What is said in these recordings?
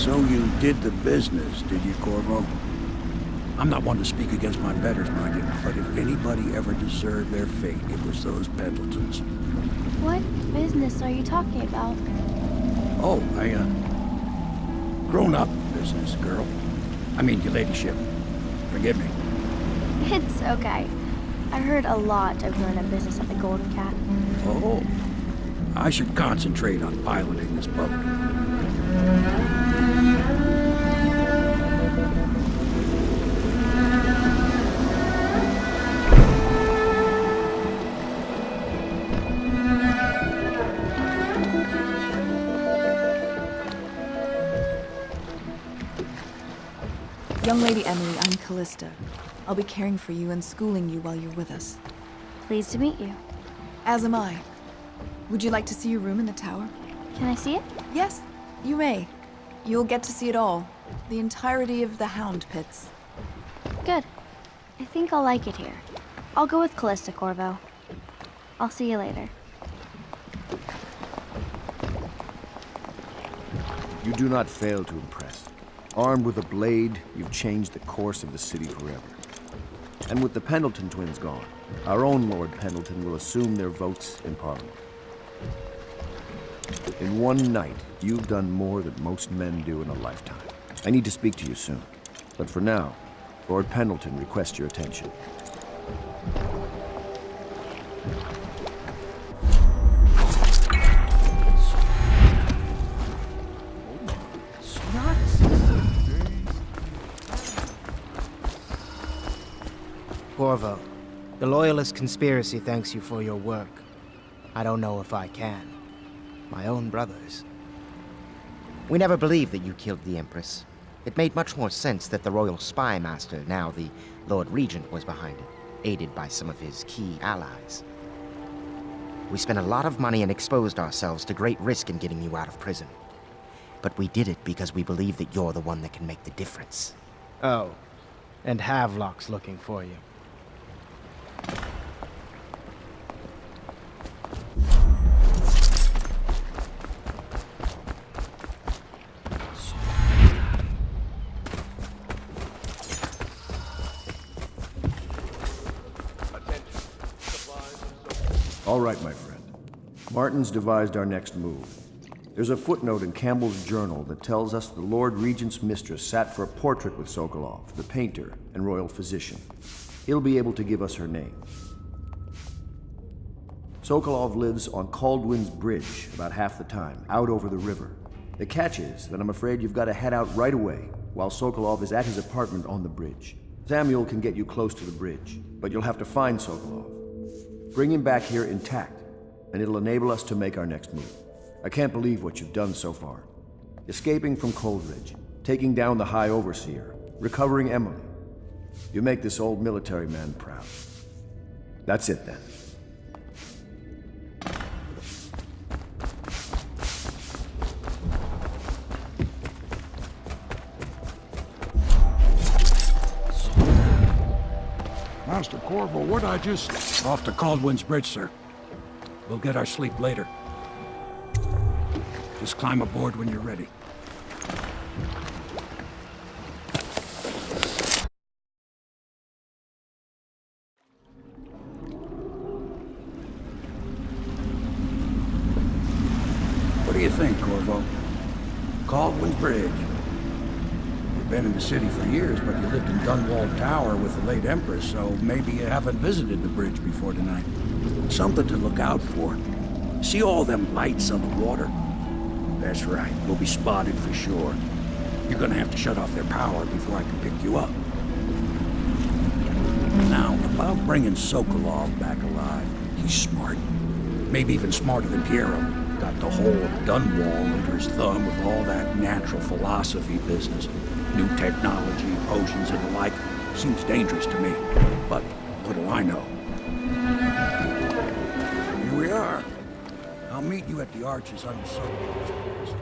So you did the business, did you, Corvo? I'm not one to speak against my betters, mind you, but if anybody ever deserved their fate, it was those Pendletons. What business are you talking about? Oh, grown-up business, girl. I mean, your ladyship. Forgive me. It's okay. I heard a lot of grown-up business at the Golden Cat. Oh, I should concentrate on piloting this boat. Young Lady Emily, I'm Callista. I'll be caring for you and schooling you while you're with us. Pleased to meet you. As am I. Would you like to see your room in the tower? Can I see it? Yes, you may. You'll get to see it all. The entirety of the Hound Pits. Good. I think I'll like it here. I'll go with Callista, Corvo. I'll see you later. You do not fail to impress. Armed with a blade, you've changed the course of the city forever. And with the Pendleton twins gone, our own Lord Pendleton will assume their votes in Parliament. In one night, you've done more than most men do in a lifetime. I need to speak to you soon. But for now, Lord Pendleton requests your attention. Corvo, the Loyalist conspiracy thanks you for your work. I don't know if I can. My own brothers. We never believed that you killed the Empress. It made much more sense that the Royal Spy Master, now the Lord Regent, was behind it, aided by some of his key allies. We spent a lot of money and exposed ourselves to great risk in getting you out of prison. But we did it because we believe that you're the one that can make the difference. Oh, and Havelock's looking for you. All right, my friend. Martin's devised our next move. There's a footnote in Campbell's journal that tells us the Lord Regent's mistress sat for a portrait with Sokolov, the painter and royal physician. He'll be able to give us her name. Sokolov lives on Caldwin's Bridge about half the time, out over the river. The catch is that I'm afraid you've got to head out right away while Sokolov is at his apartment on the bridge. Samuel can get you close to the bridge, but you'll have to find Sokolov. Bring him back here intact, and it'll enable us to make our next move. I can't believe what you've done so far. Escaping from Coldridge, taking down the High Overseer, recovering Emily. You make this old military man proud. That's it then. Master Corvo, what I just... Off to Caldwin's Bridge, sir. We'll get our sleep later. Just climb aboard when you're ready. What do you think, Corvo? Caldwin's Bridge. You've been in the city for years, but you lived in Dunwall Tower with the late Empress, so maybe you haven't visited the bridge before tonight. Something to look out for. See all them lights on the water? That's right, we'll be spotted for sure. You're gonna have to shut off their power before I can pick you up. Now, about bringing Sokolov back alive, he's smart. Maybe even smarter than Piero. Got the whole of Dunwall under his thumb with all that natural philosophy business. New technology, potions and the like. Seems dangerous to me. But what do I know? Here we are. I'll meet you at the arches under Sokolov's bridge.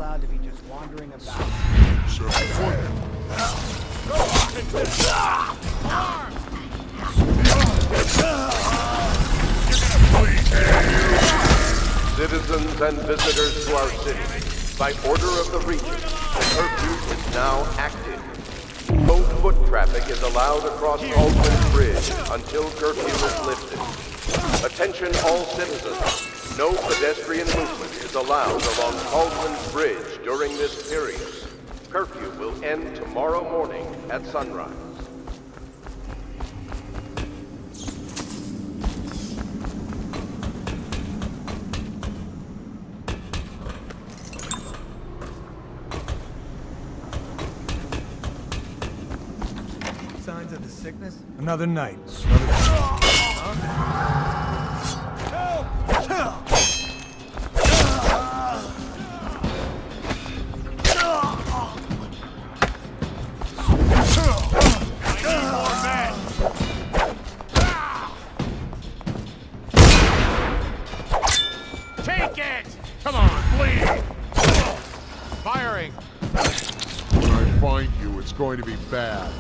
allowed to be just wandering about. Citizens and visitors to our city, by order of the region, the curfew is now active. No foot traffic is allowed across Caldwell Bridge until curfew is lifted. Attention all citizens. No pedestrian movement is allowed along Caldwell Bridge during this period. Curfew will end tomorrow morning at sunrise. Signs of the sickness? Another night. Take it! Come on, bleed! Firing! When I find you, it's going to be bad.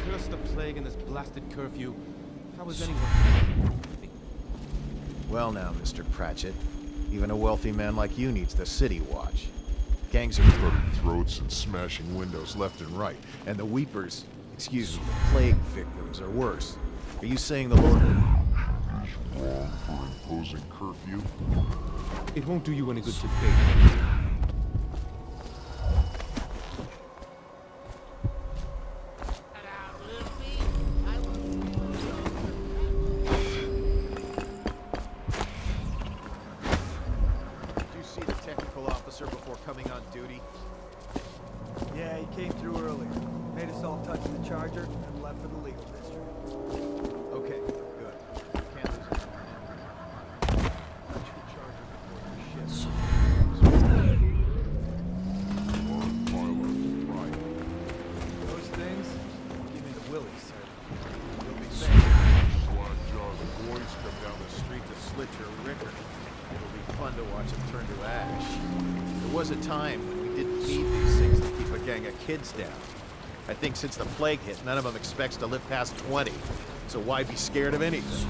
Curse the plague and this blasted curfew. How is anyone... Well now, Mr. Pratchett. Even a wealthy man like you needs the city watch. Gangs are cutting throats and smashing windows left and right. And the weepers, excuse me, the plague victims are worse. Are you saying the Lord... Wrong for imposing curfew? It won't do you any good to pay. Did you see the technical officer before coming on duty? Yeah, he came through earlier. Made us all touch the charger and left for the legal district. Okay, good. Can't lose it. Touch the charger before your shift. Right. Those things give me the willies, sir. You'll be safe. Slack jaw. The boys come down the street to slit your ricker. It'll be fun to watch them turn to ash. There was a time when we didn't need these things to keep a gang of kids down. I think since the plague hit, none of them expects to live past 20. So why be scared of anything?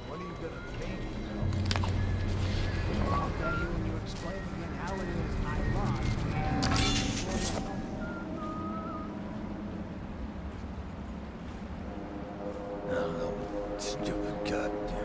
What are you gonna pay me? I'll bet you when you explain again how it is I lost. Stupid goddamn.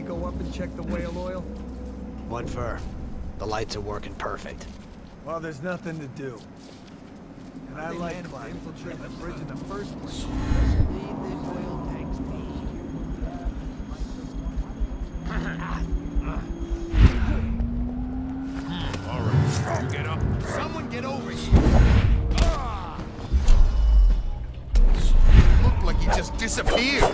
Go up and check the whale oil? What for? The lights are working perfect. Well, there's nothing to do. And I like climbing infiltrate the bridge in the first place. just disappeared.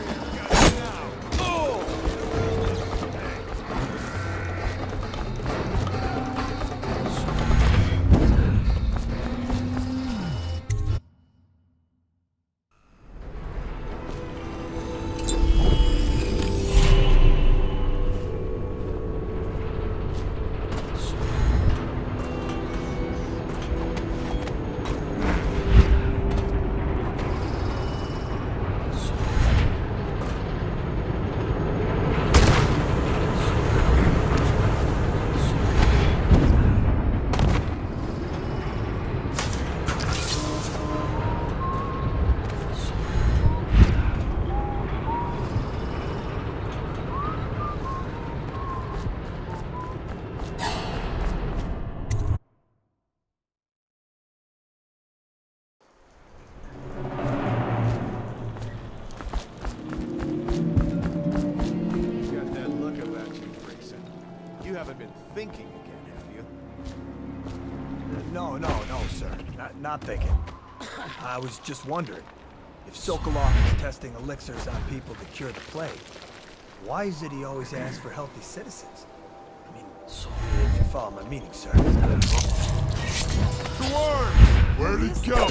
Thinking again, have you? No, sir. Not thinking. I was just wondering, if Sokolov is testing elixirs on people to cure the plague, why is it he always asks for healthy citizens? I mean, if you follow my meaning, sir. The worm! Where'd it go?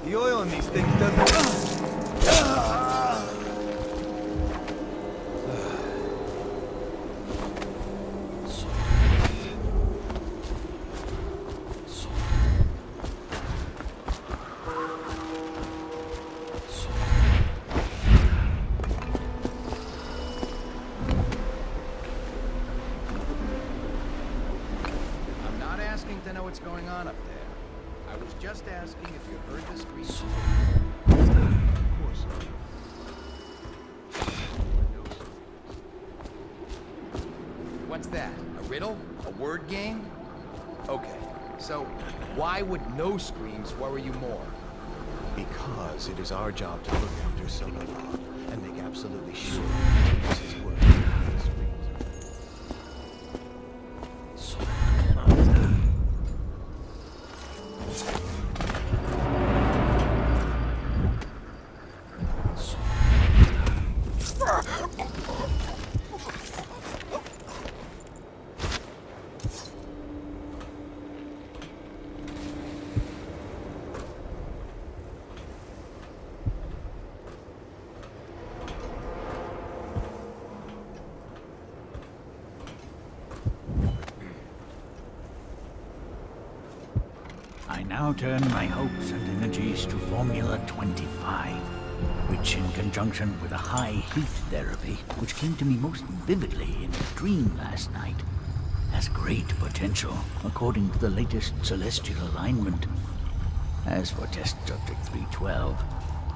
The oil in these things doesn't... I'm not asking to know what's going on up there. I was just asking if you heard the screams. What's that? A riddle? A word game? Okay, so why would no screams worry you more? Because it is our job to look after Sokolov and make absolutely sure he does his work. I now turn my hopes and energies to Formula 25, which in conjunction with a high heat therapy, which came to me most vividly in a dream last night, has great potential according to the latest celestial alignment. As for test subject 312,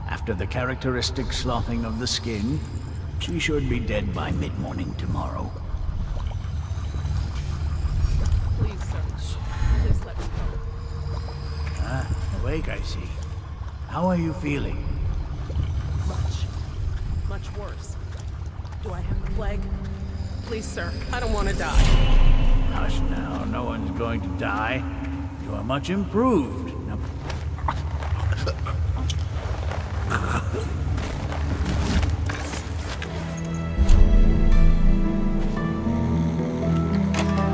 after the characteristic sloughing of the skin, she should be dead by mid-morning tomorrow. Please, sir. Please let me go. Awake, I see. How are you feeling? Much worse. Do I have the plague? Please, sir. I don't want to die. Hush now, no one's going to die. You are much improved. Now...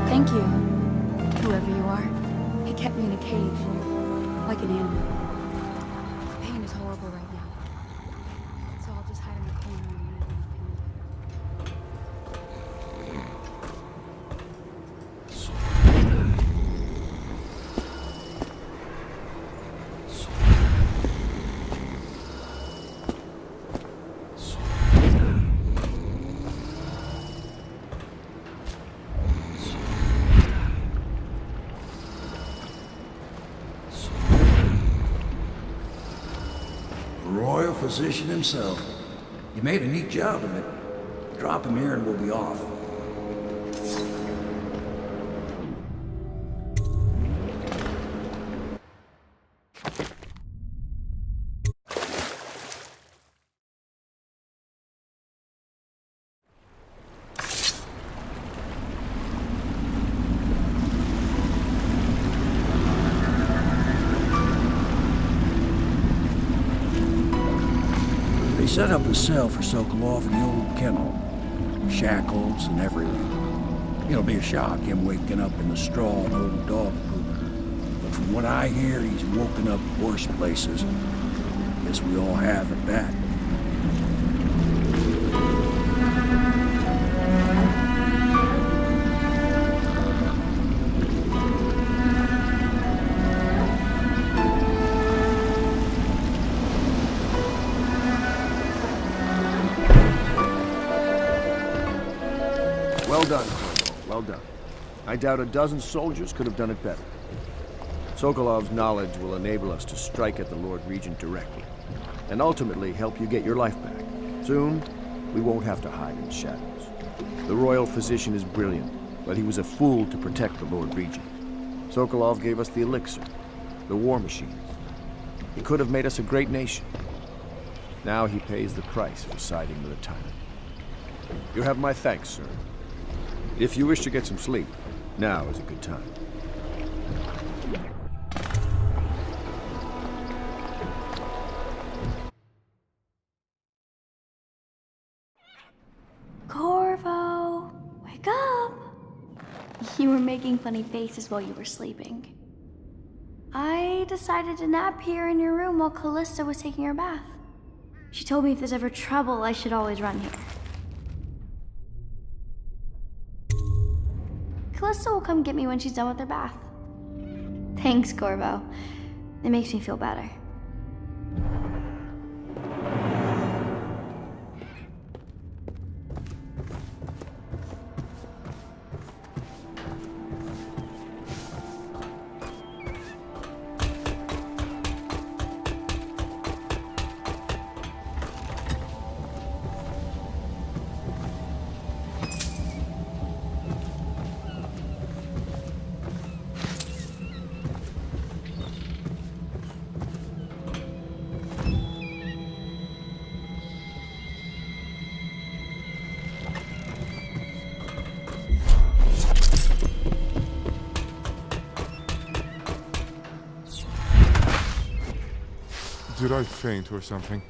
Thank you, whoever you are. He kept me in a cage, like an animal. The pain is horrible right now. So I'll just hide in the corner and eat my Royal physician himself. You made a neat job of it. Drop him here and we'll be off. They set up a cell for Sokolov in the old kennel. Shackles and everything. It'll be a shock, him waking up in the straw and old dog poop. But from what I hear, he's woken up worse places. Guess we all have at that. Well done, Corvo. Well done. I doubt a dozen soldiers could have done it better. Sokolov's knowledge will enable us to strike at the Lord Regent directly, and ultimately help you get your life back. Soon, we won't have to hide in the shadows. The royal physician is brilliant, but he was a fool to protect the Lord Regent. Sokolov gave us the elixir, the war machines. He could have made us a great nation. Now he pays the price for siding with a tyrant. You have my thanks, sir. If you wish to get some sleep, now is a good time. Corvo, wake up! You were making funny faces while you were sleeping. I decided to nap here in your room while Callista was taking her bath. She told me if there's ever trouble, I should always run here. Callista will come get me when she's done with her bath. Thanks, Corvo. It makes me feel better. Did I faint or something?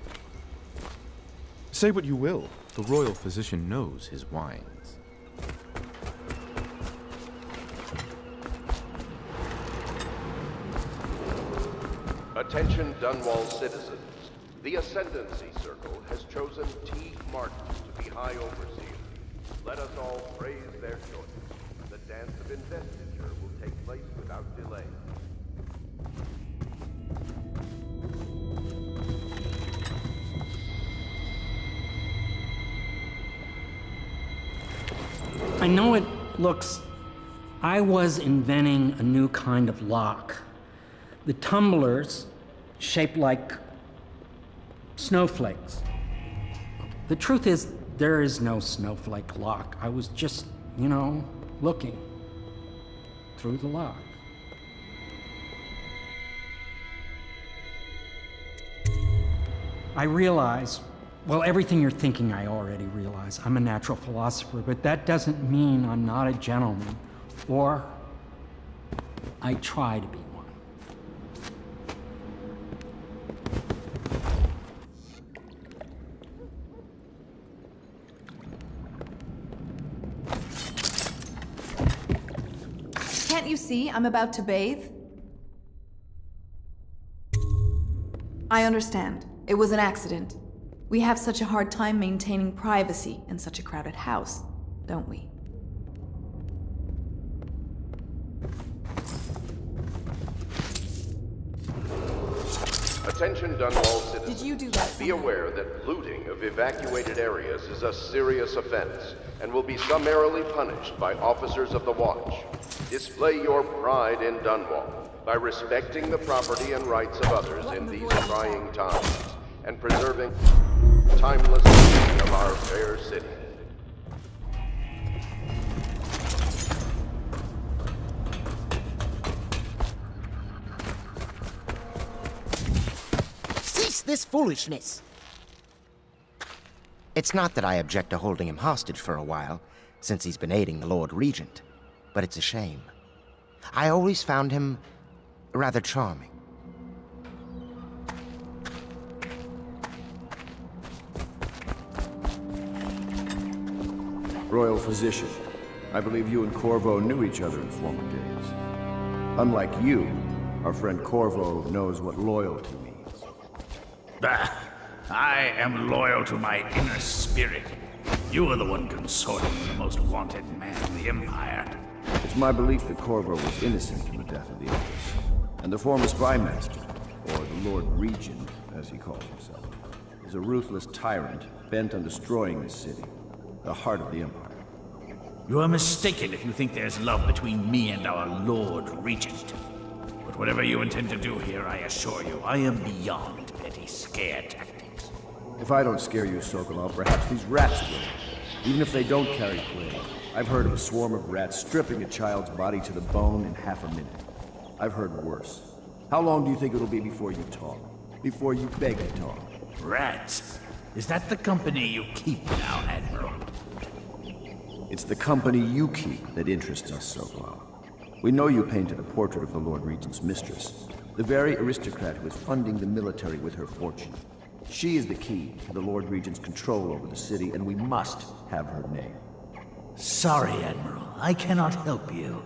Say what you will. The royal physician knows his wines. Attention Dunwall citizens. The Ascendancy Circle has chosen T. Martin to be High Overseer. Let us all praise their choice. The dance of investiture will take place without delay. I know it looks... I was inventing a new kind of lock. The tumblers shaped like snowflakes. The truth is, there is no snowflake lock. I was just, looking through the lock. I realize, well, everything you're thinking I already realize. I'm a natural philosopher, but that doesn't mean I'm not a gentleman, or I try to be one. Can't you see I'm about to bathe? I understand. It was an accident. We have such a hard time maintaining privacy in such a crowded house, don't we? Attention Dunwall citizens. Did you do that? Be aware that looting of evacuated areas is a serious offense and will be summarily punished by officers of the Watch. Display your pride in Dunwall by respecting the property and rights of others in these trying times and preserving timeless beauty of our fair city. this foolishness? It's not that I object to holding him hostage for a while, since he's been aiding the Lord Regent, but it's a shame. I always found him rather charming. Royal Physician, I believe you and Corvo knew each other in former days. Unlike you, our friend Corvo knows what loyalty means. Bah! I am loyal to my inner spirit. You are the one consorting with the most wanted man in the Empire. It's my belief that Corvo was innocent in the death of the Empress, and the former spy master, or the Lord Regent, as he calls himself, is a ruthless tyrant bent on destroying this city, the heart of the Empire. You are mistaken if you think there's love between me and our Lord Regent. But whatever you intend to do here, I assure you, I am beyond petty scare tactics. If I don't scare you, Sokolov, perhaps these rats will. Even if they don't carry plague. I've heard of a swarm of rats stripping a child's body to the bone in half a minute. I've heard worse. How long do you think it'll be before you talk? Before you beg to talk? Rats? Is that the company you keep now, Admiral? It's the company you keep that interests us, Sokolov. We know you painted a portrait of the Lord Regent's mistress, the very aristocrat who is funding the military with her fortune. She is the key to the Lord Regent's control over the city, and we must have her name. Sorry, Admiral. I cannot help you.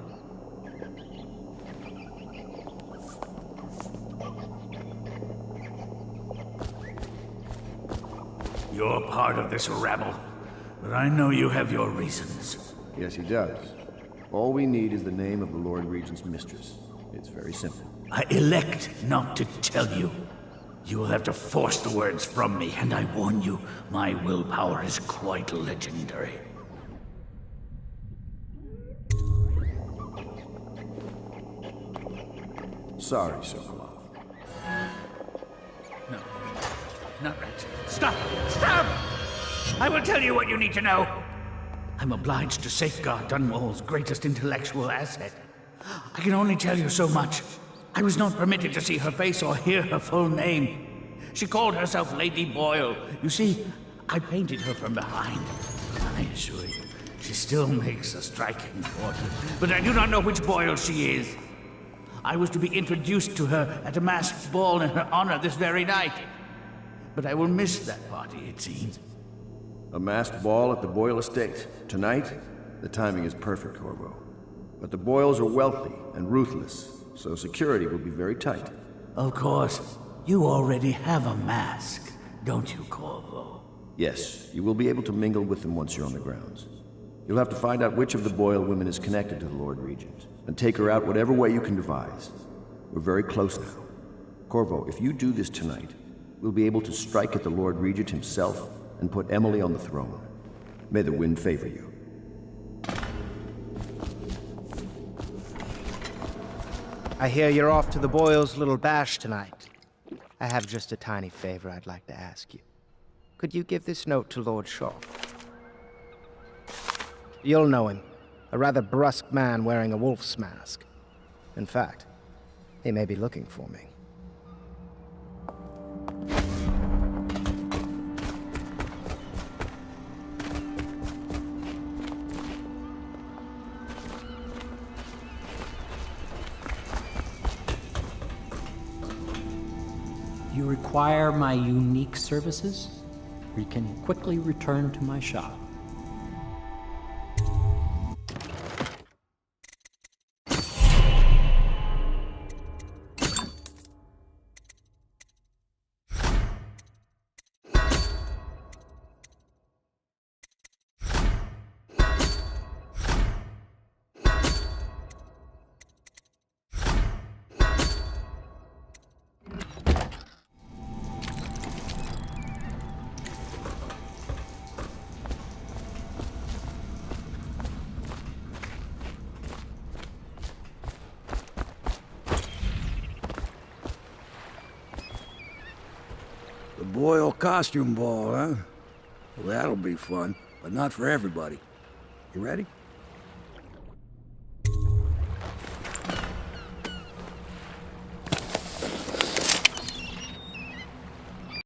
You're part of this rabble, but I know you have your reasons. Yes, he does. All we need is the name of the Lord Regent's mistress. It's very simple. I elect not to tell you. You will have to force the words from me, and I warn you, my willpower is quite legendary. Sorry, Sokolov. No. Not right. Stop! Stop! I will tell you what you need to know. I'm obliged to safeguard Dunwall's greatest intellectual asset. I can only tell you so much. I was not permitted to see her face or hear her full name. She called herself Lady Boyle. You see, I painted her from behind. I assure you, she still makes a striking portrait, but I do not know which Boyle she is. I was to be introduced to her at a masked ball in her honor this very night. But I will miss that party, it seems. A masked ball at the Boyle estate. Tonight? The timing is perfect, Corvo. But the Boyles are wealthy and ruthless, so security will be very tight. Of course. You already have a mask, don't you, Corvo? Yes, you will be able to mingle with them once you're on the grounds. You'll have to find out which of the Boyle women is connected to the Lord Regent, and take her out whatever way you can devise. We're very close now. Corvo, if you do this tonight, we'll be able to strike at the Lord Regent himself and put Emily on the throne. May the wind favor you. I hear you're off to the Boyles' little bash tonight. I have just a tiny favor I'd like to ask you. Could you give this note to Lord Shaw? You'll know him. A rather brusque man wearing a wolf's mask. In fact, he may be looking for me. You require my unique services? We can quickly return to my shop. The Boyle costume ball, huh? Well, that'll be fun, but not for everybody. You ready?